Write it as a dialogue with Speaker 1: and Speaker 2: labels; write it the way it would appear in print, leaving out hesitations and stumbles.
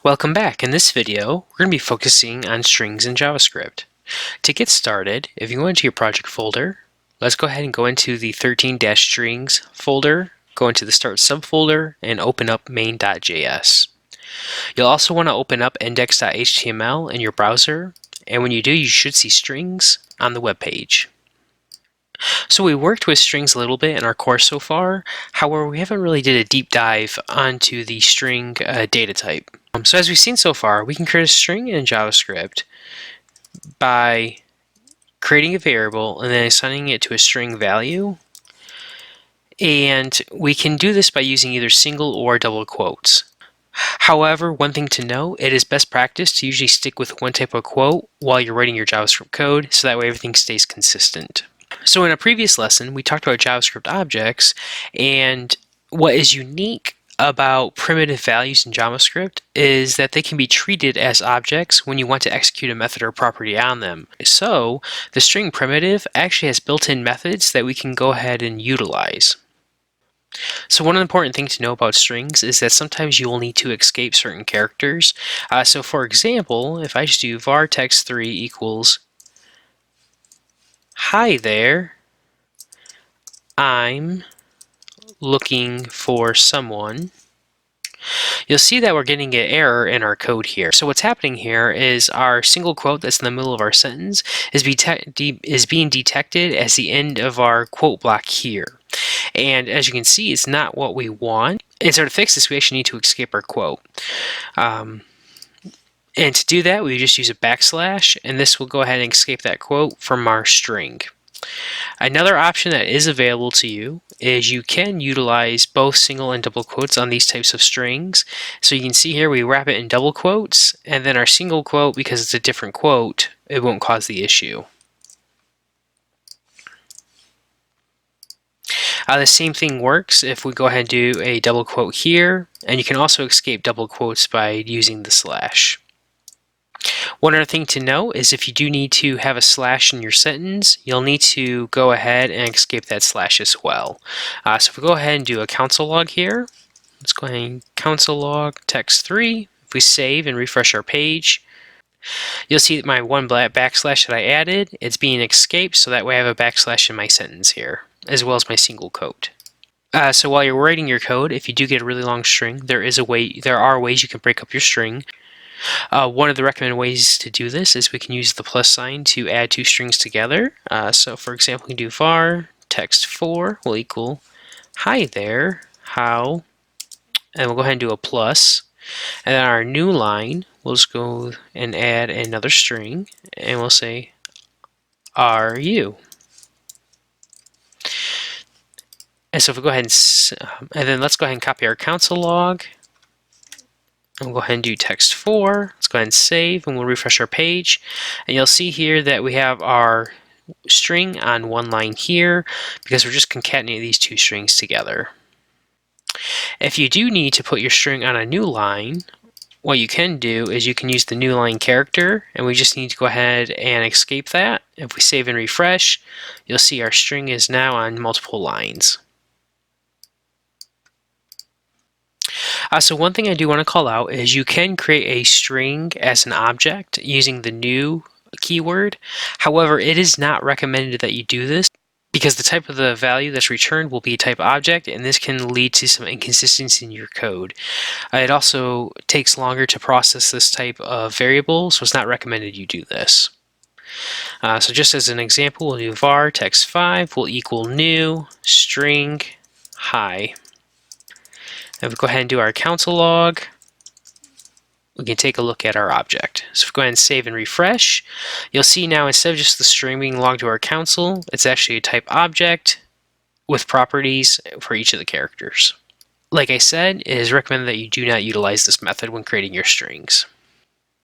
Speaker 1: Welcome back. In this video, we're going to be focusing on strings in JavaScript. To get started, if you go into your project folder, let's go ahead and go into the 13-strings folder, go into the start subfolder, and open up main.js. You'll also want to open up index.html in your browser, and when you do, you should see strings on the web page. So we worked with strings a little bit in our course so far. However, we haven't really did a deep dive onto the string data type. So as we've seen so far, we can create a string in JavaScript by creating a variable and then assigning it to a string value. And we can do this by using either single or double quotes. However, one thing to know, it is best practice to usually stick with one type of quote while you're writing your JavaScript code, so that way everything stays consistent. So in a previous lesson, we talked about JavaScript objects, and what is unique about primitive values in JavaScript is that they can be treated as objects when you want to execute a method or property on them. So the string primitive actually has built-in methods that we can go ahead and utilize. So one important thing to know about strings is that sometimes you will need to escape certain characters. So for example, if I just do var text3 equals hi there, I'm looking for someone, you'll see that we're getting an error in our code here. So what's happening here is our single quote that's in the middle of our sentence is being detected as the end of our quote block here. And as you can see, it's not what we want. And so to fix this, we actually need to escape our quote. And to do that, we just use a backslash, and this will go ahead and escape that quote from our string. Another option that is available to you is you can utilize both single and double quotes on these types of strings. So you can see here we wrap it in double quotes, and then our single quote, because it's a different quote, it won't cause the issue. The same thing works if we go ahead and do a double quote here, and you can also escape double quotes by using the slash. One other thing to note is if you do need to have a slash in your sentence, you'll need to go ahead and escape that slash as well. So if we go ahead and do a console log here, let's go ahead and console log text3. If we save and refresh our page, you'll see that my one backslash that I added, it's being escaped, so that way I have a backslash in my sentence here, as well as my single quote. So while you're writing your code, if you do get a really long string, there are ways you can break up your string. One of the recommended ways to do this is we can use the plus sign to add two strings together. So for example, we can do var text4 will equal hi there, how, and we'll go ahead and do a plus. And then our new line, we'll just go and add another string, and we'll say are you. And so if we go ahead and then let's go ahead and copy our console log. And we'll go ahead and do text4. Let's go ahead and save, and we'll refresh our page. And you'll see here that we have our string on one line here because we're just concatenating these two strings together. If you do need to put your string on a new line, what you can do is you can use the Newline Character, and we just need to go ahead and escape that. If we save and refresh, you'll see our string is now on multiple lines. So one thing I do want to call out is you can create a string as an object using the new keyword. However, it is not recommended that you do this because the type of the value that's returned will be a type object, and this can lead to some inconsistency in your code. It also takes longer to process this type of variable, so it's not recommended you do this. So just as an example, we'll do var text5 will equal new string hi. If we go ahead and do our console log, we can take a look at our object. So if we go ahead and save and refresh, you'll see now instead of just the string being logged to our console, it's actually a type object with properties for each of the characters. Like I said, it is recommended that you do not utilize this method when creating your strings.